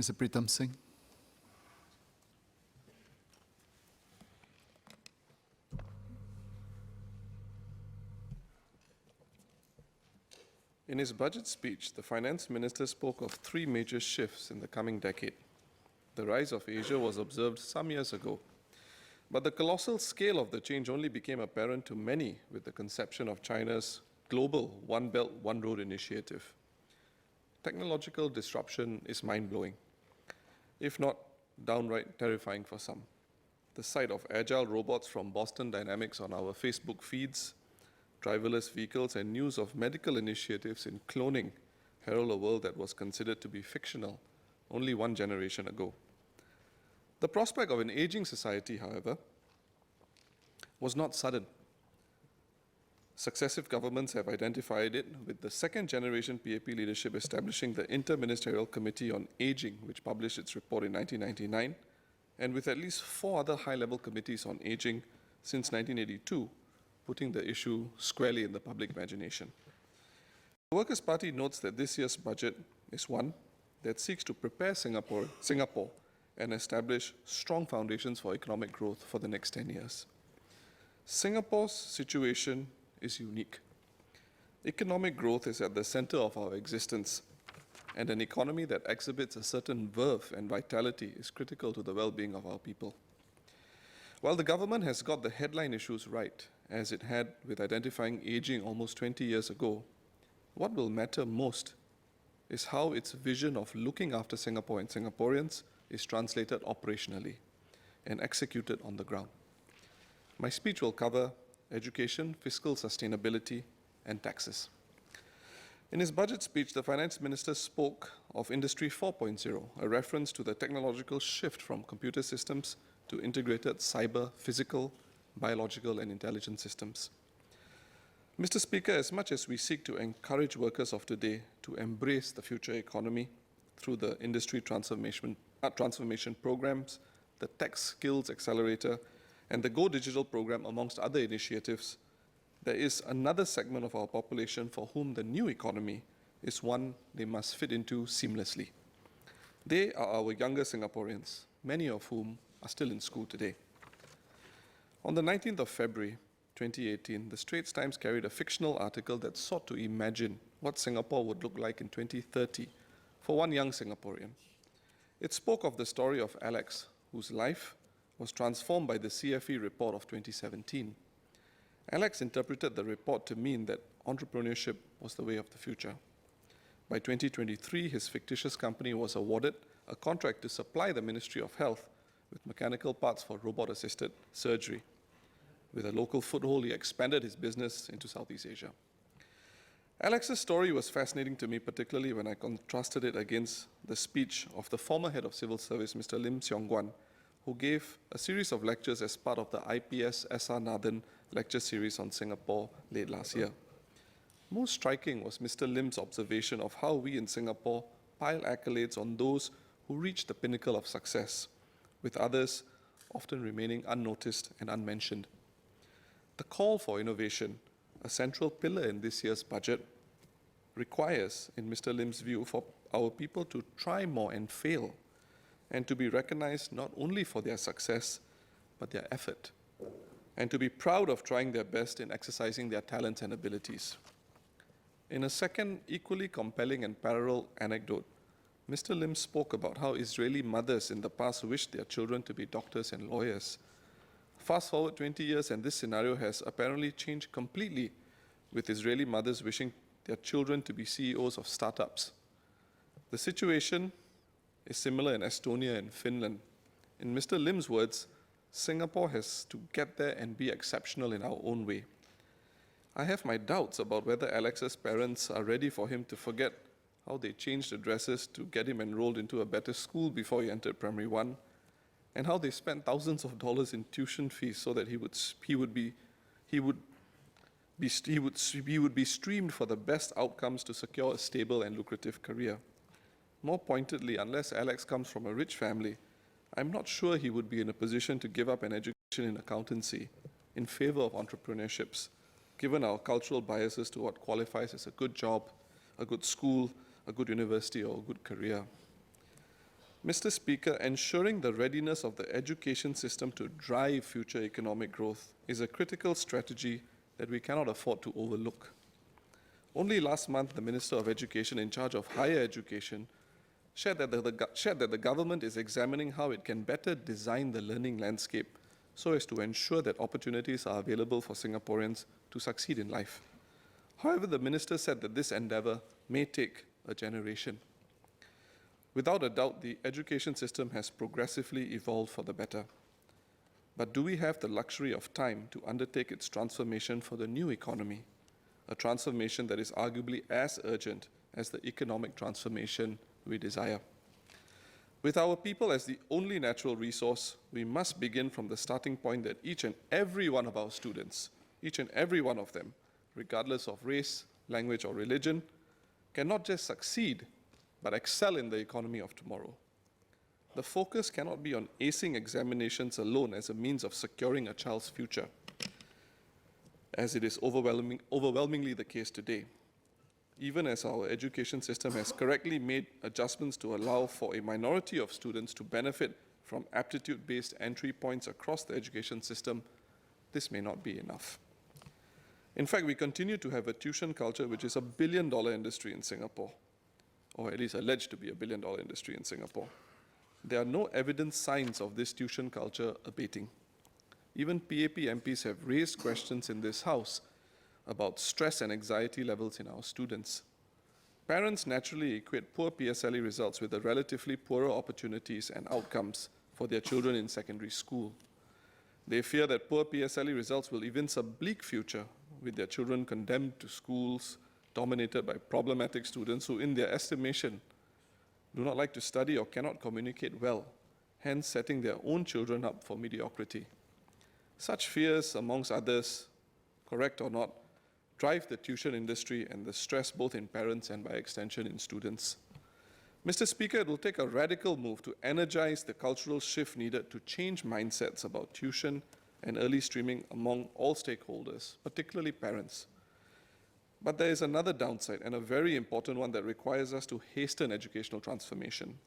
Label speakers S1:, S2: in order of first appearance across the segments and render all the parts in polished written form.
S1: Mr. Pritam Singh.
S2: In his budget speech, the finance minister spoke of three major shifts in the coming decade. The rise of Asia was observed some years ago, but the colossal scale of the change only became apparent to many with the conception of China's global One Belt, One Road initiative. Technological disruption is mind-blowing, if not downright terrifying for some. The sight of agile robots from Boston Dynamics on our Facebook feeds, driverless vehicles, and news of medical initiatives in cloning herald a world that was considered to be fictional only one generation ago. The prospect of an aging society, however, was not sudden. Successive governments have identified it, with the second generation PAP leadership establishing the Inter-Ministerial Committee on Aging, which published its report in 1999, and with at least 4 other high-level committees on aging since 1982, putting the issue squarely in the public imagination. The Workers' Party notes that this year's budget is one that seeks to prepare Singapore and establish strong foundations for economic growth for the next 10 years. Singapore's situation is unique. Economic growth is at the center of our existence, and an economy that exhibits a certain verve and vitality is critical to the well-being of our people. While the government has got the headline issues right, as it had with identifying aging almost 20 years ago, what will matter most is how its vision of looking after Singapore and Singaporeans is translated operationally and executed on the ground. My speech will cover education, fiscal sustainability, and taxes. In his budget speech, the finance minister spoke of Industry 4.0, a reference to the technological shift from computer systems to integrated cyber, physical, biological, and intelligence systems. Mr. Speaker, as much as we seek to encourage workers of today to embrace the future economy through the industry transformation programs, the Tech Skills Accelerator, and the Go Digital program, amongst other initiatives, there is another segment of our population for whom the new economy is one they must fit into seamlessly. They are our younger Singaporeans, many of whom are still in school today. On the 19th of February 2018, the Straits Times carried a fictional article that sought to imagine what Singapore would look like in 2030 for one young Singaporean. It spoke of the story of Alex, whose life was transformed by the CFE report of 2017. Alex interpreted the report to mean that entrepreneurship was the way of the future. By 2023, his fictitious company was awarded a contract to supply the Ministry of Health with mechanical parts for robot-assisted surgery. With a local foothold, he expanded his business into Southeast Asia. Alex's story was fascinating to me, particularly when I contrasted it against the speech of the former head of civil service, Mr. Lim Siong Guan, who gave a series of lectures as part of the IPS S.R. Nathan lecture series on Singapore late last year. Most striking was Mr. Lim's observation of how we in Singapore pile accolades on those who reach the pinnacle of success, with others often remaining unnoticed and unmentioned. The call for innovation, a central pillar in this year's budget, requires, in Mr. Lim's view, for our people to try more and fail, and to be recognized not only for their success, but their effort, and to be proud of trying their best in exercising their talents and abilities. In a second, equally compelling and parallel anecdote, Mr. Lim spoke about how Israeli mothers in the past wished their children to be doctors and lawyers. Fast forward 20 years, and this scenario has apparently changed completely, with Israeli mothers wishing their children to be CEOs of startups. The situation is similar in Estonia and Finland. In Mr. Lim's words, Singapore has to get there and be exceptional in our own way. I have my doubts about whether Alex's parents are ready for him to forget how they changed addresses to get him enrolled into a better school before he entered primary 1, and how they spent thousands of dollars in tuition fees so that he would be streamed for the best outcomes to secure a stable and lucrative career. More pointedly, unless Alex comes from a rich family, I'm not sure he would be in a position to give up an education in accountancy in favor of entrepreneurships, given our cultural biases to what qualifies as a good job, a good school, a good university, or a good career. Mr. Speaker, ensuring the readiness of the education system to drive future economic growth is a critical strategy that we cannot afford to overlook. Only last month, the Minister of Education in charge of higher education shared that the government is examining how it can better design the learning landscape so as to ensure that opportunities are available for Singaporeans to succeed in life. However, the Minister said that this endeavour may take a generation. Without a doubt, the education system has progressively evolved for the better. But do we have the luxury of time to undertake its transformation for the new economy, a transformation that is arguably as urgent as the economic transformation we desire? With our people as the only natural resource, we must begin from the starting point that each and every one of our students, each and every one of them, regardless of race, language, or religion, can not just succeed, but excel in the economy of tomorrow. The focus cannot be on acing examinations alone as a means of securing a child's future, as it is overwhelmingly the case today. Even as our education system has correctly made adjustments to allow for a minority of students to benefit from aptitude-based entry points across the education system, this may not be enough. In fact, we continue to have a tuition culture which is a billion-dollar industry in Singapore, or at least alleged to be a billion-dollar industry in Singapore. There are no evident signs of this tuition culture abating. Even PAP MPs have raised questions in this House about stress and anxiety levels in our students. Parents naturally equate poor PSLE results with the relatively poorer opportunities and outcomes for their children in secondary school. They fear that poor PSLE results will evince a bleak future, with their children condemned to schools dominated by problematic students who, in their estimation, do not like to study or cannot communicate well, hence setting their own children up for mediocrity. Such fears, amongst others, correct or not, drive the tuition industry and the stress both in parents and by extension in students. Mr. Speaker, it will take a radical move to energize the cultural shift needed to change mindsets about tuition and early streaming among all stakeholders, particularly parents. But there is another downside, and a very important one, that requires us to hasten educational transformation.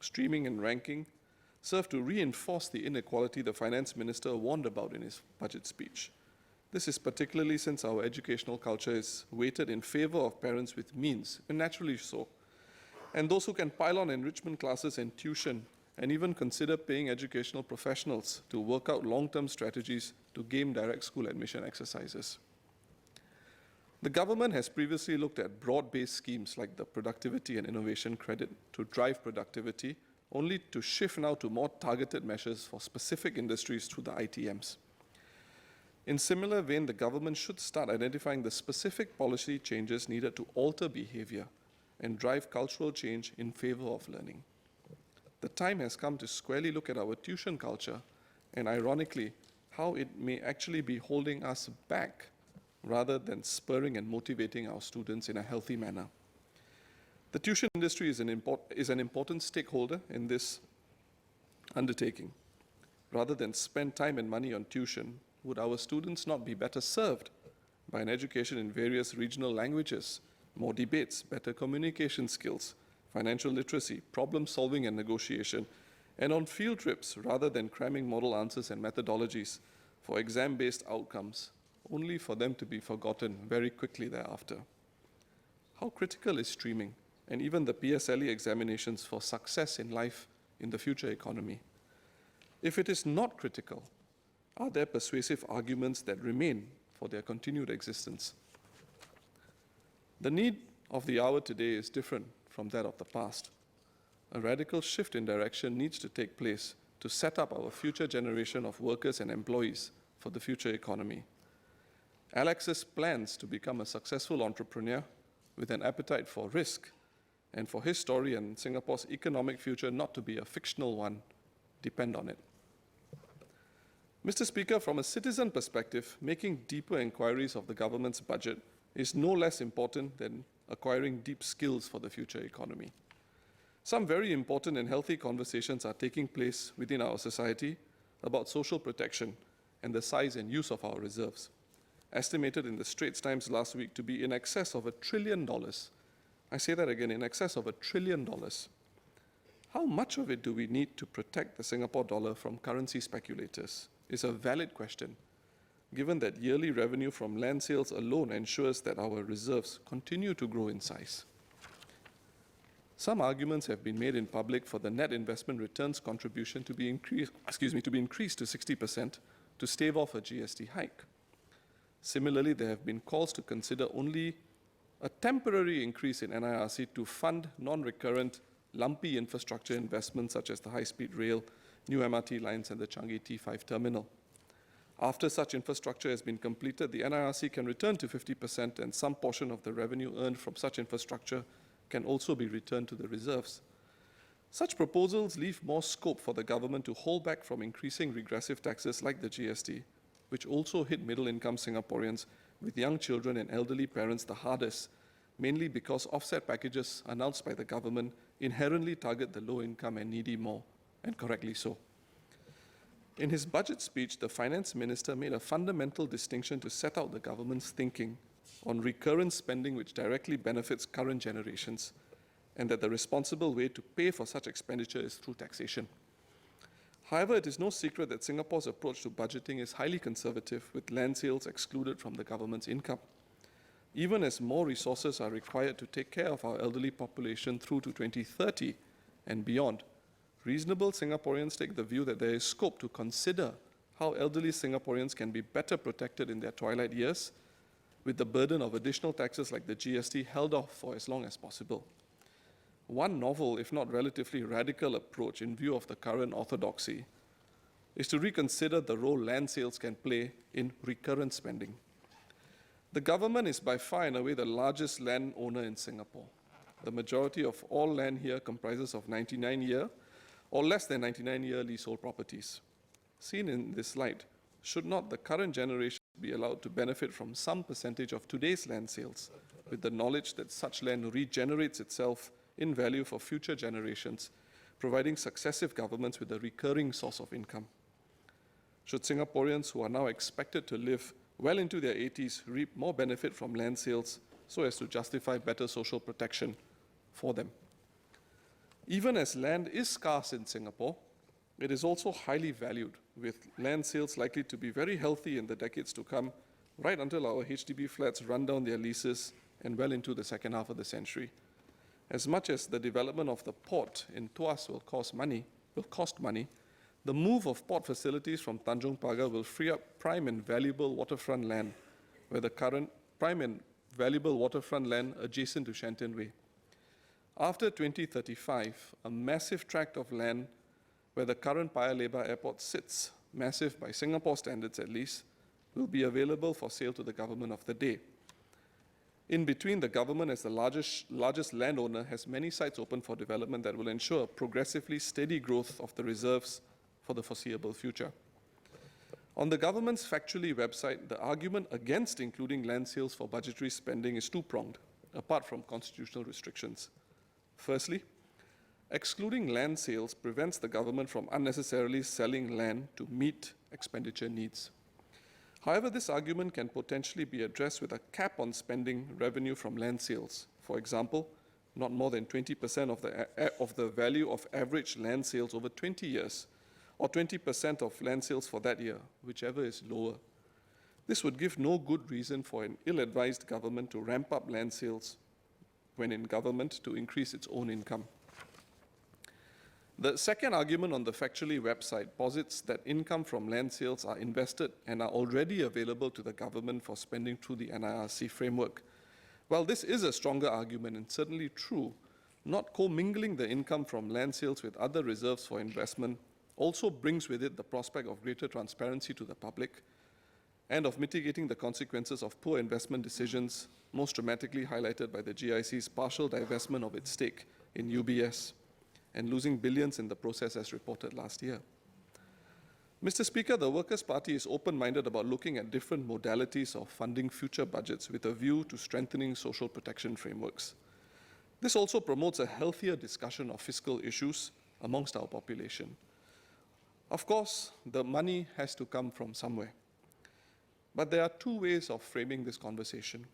S2: Streaming and ranking serve to reinforce the inequality the Finance Minister warned about in his budget speech. This is particularly since our educational culture is weighted in favor of parents with means, and naturally so, and those who can pile on enrichment classes and tuition, and even consider paying educational professionals to work out long-term strategies to game direct school admission exercises. The government has previously looked at broad-based schemes like the Productivity and Innovation Credit to drive productivity, only to shift now to more targeted measures for specific industries through the ITMs. In similar vein, the government should start identifying the specific policy changes needed to alter behavior and drive cultural change in favor of learning. The time has come to squarely look at our tuition culture and, ironically, how it may actually be holding us back rather than spurring and motivating our students in a healthy manner. The tuition industry is an important stakeholder in this undertaking. Rather than spend time and money on tuition, would our students not be better served by an education in various regional languages, more debates, better communication skills, financial literacy, problem solving and negotiation, and on field trips rather than cramming model answers and methodologies for exam-based outcomes, only for them to be forgotten very quickly thereafter? How critical is streaming and even the PSLE examinations for success in life in the future economy? If it is not critical, are there persuasive arguments that remain for their continued existence? The need of the hour today is different from that of the past. A radical shift in direction needs to take place to set up our future generation of workers and employees for the future economy. Alex's plans to become a successful entrepreneur with an appetite for risk and for his story and Singapore's economic future not to be a fictional one depend on it. Mr. Speaker, from a citizen perspective, making deeper inquiries of the government's budget is no less important than acquiring deep skills for the future economy. Some very important and healthy conversations are taking place within our society about social protection and the size and use of our reserves, estimated in the Straits Times last week to be in excess of $1 trillion. I say that again, in excess of $1 trillion. How much of it do we need to protect the Singapore dollar from currency speculators is a valid question, given that yearly revenue from land sales alone ensures that our reserves continue to grow in size. Some arguments have been made in public for the net investment returns contribution to be increased to 60% to stave off a GST hike. Similarly, there have been calls to consider only a temporary increase in NIRC to fund non-recurrent, lumpy infrastructure investments such as the high-speed rail, new MRT lines, and the Changi T5 terminal. After such infrastructure has been completed, the NIRC can return to 50%, and some portion of the revenue earned from such infrastructure can also be returned to the reserves. Such proposals leave more scope for the government to hold back from increasing regressive taxes like the GST, which also hit middle-income Singaporeans with young children and elderly parents the hardest, mainly because offset packages announced by the government inherently target the low-income and needy more, and correctly so. In his budget speech, the finance minister made a fundamental distinction to set out the government's thinking on recurrent spending which directly benefits current generations, and that the responsible way to pay for such expenditure is through taxation. However, it is no secret that Singapore's approach to budgeting is highly conservative, with land sales excluded from the government's income. Even as more resources are required to take care of our elderly population through to 2030 and beyond, reasonable Singaporeans take the view that there is scope to consider how elderly Singaporeans can be better protected in their twilight years, with the burden of additional taxes like the GST held off for as long as possible. One novel, if not relatively radical approach in view of the current orthodoxy, is to reconsider the role land sales can play in recurrent spending. The government is by far and away the largest land owner in Singapore. The majority of all land here comprises of 99-year or less than 99-year leasehold properties. Seen in this light, should not the current generation be allowed to benefit from some percentage of today's land sales, with the knowledge that such land regenerates itself in value for future generations, providing successive governments with a recurring source of income? Should Singaporeans who are now expected to live well into their 80s reap more benefit from land sales so as to justify better social protection for them? Even as land is scarce in Singapore, it is also highly valued, with land sales likely to be very healthy in the decades to come, right until our HDB flats run down their leases and well into the second half of the century. As much as the development of the port in Tuas will cost money, the move of port facilities from Tanjong Pagar will free up prime and valuable waterfront land, where the current prime and valuable waterfront land adjacent to Shenton Way. After 2035, a massive tract of land where the current Paya Lebar Airport sits, massive by Singapore standards at least, will be available for sale to the government of the day. In between, the government as the largest landowner has many sites open for development that will ensure progressively steady growth of the reserves for the foreseeable future. On the government's Factually website, the argument against including land sales for budgetary spending is two-pronged, apart from constitutional restrictions. Firstly, excluding land sales prevents the government from unnecessarily selling land to meet expenditure needs. However, this argument can potentially be addressed with a cap on spending revenue from land sales. For example, not more than 20% of the value of average land sales over 20 years, or 20% of land sales for that year, whichever is lower. This would give no good reason for an ill-advised government to ramp up land sales when in government to increase its own income. The second argument on the Factually website posits that income from land sales are invested and are already available to the government for spending through the NIRC framework. While this is a stronger argument and certainly true, not commingling the income from land sales with other reserves for investment also brings with it the prospect of greater transparency to the public and of mitigating the consequences of poor investment decisions, most dramatically highlighted by the GIC's partial divestment of its stake in UBS and losing billions in the process as reported last year. Mr. Speaker, the Workers' Party is open-minded about looking at different modalities of funding future budgets with a view to strengthening social protection frameworks. This also promotes a healthier discussion of fiscal issues amongst our population. Of course, the money has to come from somewhere. But there are two ways of framing this conversation.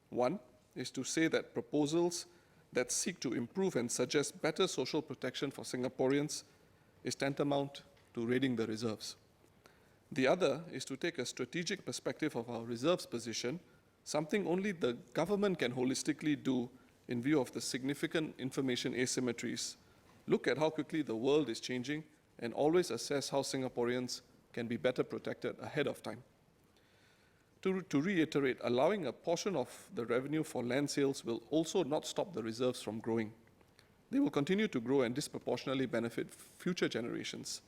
S2: One is to say that proposals that seek to improve and suggest better social protection for Singaporeans is tantamount to raiding the reserves. The other is to take a strategic perspective of our reserves position, something only the government can holistically do in view of the significant information asymmetries. Look at how quickly the world is changing and always assess how Singaporeans can be better protected ahead of time. To reiterate, allowing a portion of the revenue for land sales will also not stop the reserves from growing. They will continue to grow and disproportionately benefit future generations.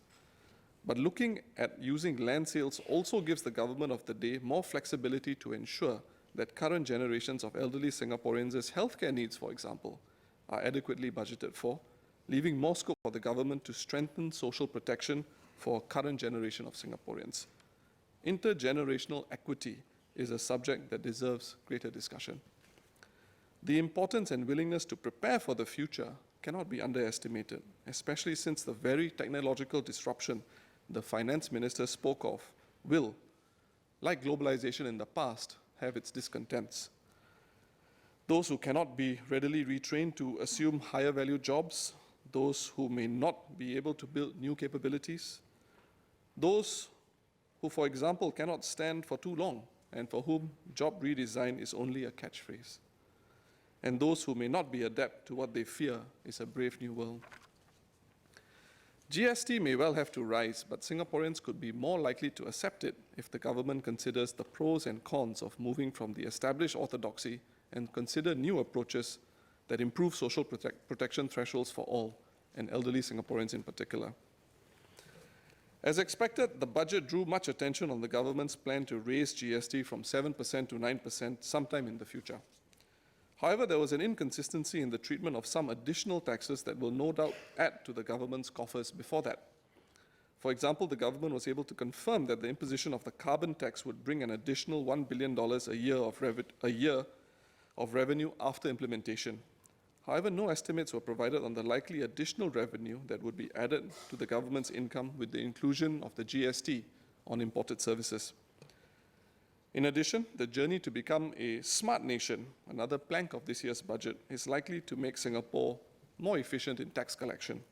S2: But looking at using land sales also gives the government of the day more flexibility to ensure that current generations of elderly Singaporeans' healthcare needs, for example, are adequately budgeted for, leaving more scope for the government to strengthen social protection for a current generation of Singaporeans. Intergenerational equity is a subject that deserves greater discussion. The importance and willingness to prepare for the future cannot be underestimated, especially since the very technological disruption the finance minister spoke of will, like globalization in the past, have its discontents. Those who cannot be readily retrained to assume higher value jobs, those who may not be able to build new capabilities, those who, for example, cannot stand for too long and for whom job redesign is only a catchphrase, and those who may not be adept to what they fear is a brave new world. GST may well have to rise, but Singaporeans could be more likely to accept it if the government considers the pros and cons of moving from the established orthodoxy and consider new approaches that improve social protection thresholds for all, and elderly Singaporeans in particular. As expected, the budget drew much attention on the government's plan to raise GST from 7% to 9% sometime in the future. However, there was an inconsistency in the treatment of some additional taxes that will no doubt add to the government's coffers before that. For example, the government was able to confirm that the imposition of the carbon tax would bring an additional $1 billion a year of revenue after implementation. However, no estimates were provided on the likely additional revenue that would be added to the government's income with the inclusion of the GST on imported services. In addition, the journey to become a smart nation, another plank of this year's budget, is likely to make Singapore more efficient in tax collection.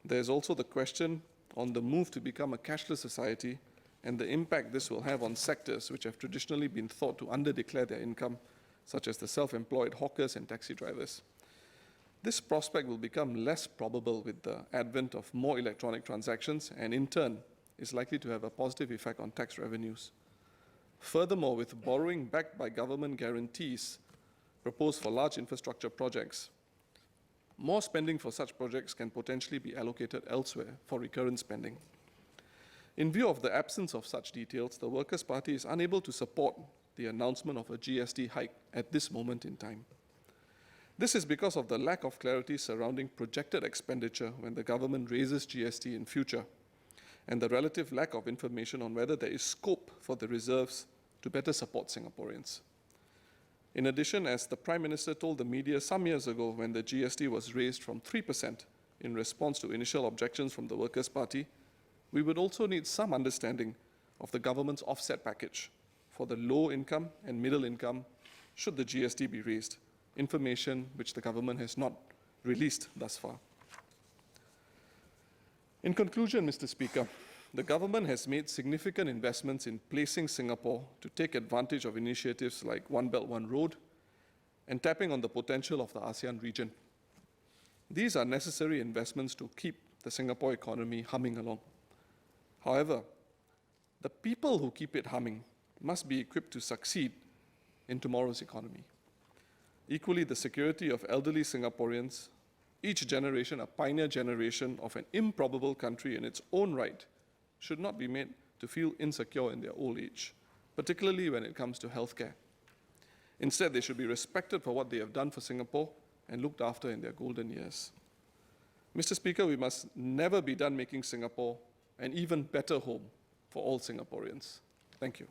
S2: There is also the question on the move to become a cashless society and the impact this will have on sectors which have traditionally been thought to underdeclare their income, such as the self-employed hawkers and taxi drivers. This prospect will become less probable with the advent of more electronic transactions and, in turn, is likely to have a positive effect on tax revenues. Furthermore, with borrowing backed by government guarantees proposed for large infrastructure projects, more spending for such projects can potentially be allocated elsewhere for recurrent spending. In view of the absence of such details, the Workers' Party is unable to support the announcement of a GST hike at this moment in time. This is because of the lack of clarity surrounding projected expenditure when the government raises GST in future, and the relative lack of information on whether there is scope for the reserves to better support Singaporeans. In addition, as the Prime Minister told the media some years ago when the GST was raised from 3% in response to initial objections from the Workers' Party, we would also need some understanding of the government's offset package for the low income and middle income should the GST be raised, information which the government has not released thus far. In conclusion, Mr. Speaker, the government has made significant investments in placing Singapore to take advantage of initiatives like One Belt, One Road and tapping on the potential of the ASEAN region. These are necessary investments to keep the Singapore economy humming along. However, the people who keep it humming must be equipped to succeed in tomorrow's economy. Equally, the security of elderly Singaporeans, each generation a pioneer generation of an improbable country in its own right, should not be made to feel insecure in their old age, particularly when it comes to healthcare. Instead, they should be respected for what they have done for Singapore and looked after in their golden years. Mr. Speaker, we must never be done making Singapore an even better home for all Singaporeans. Thank you.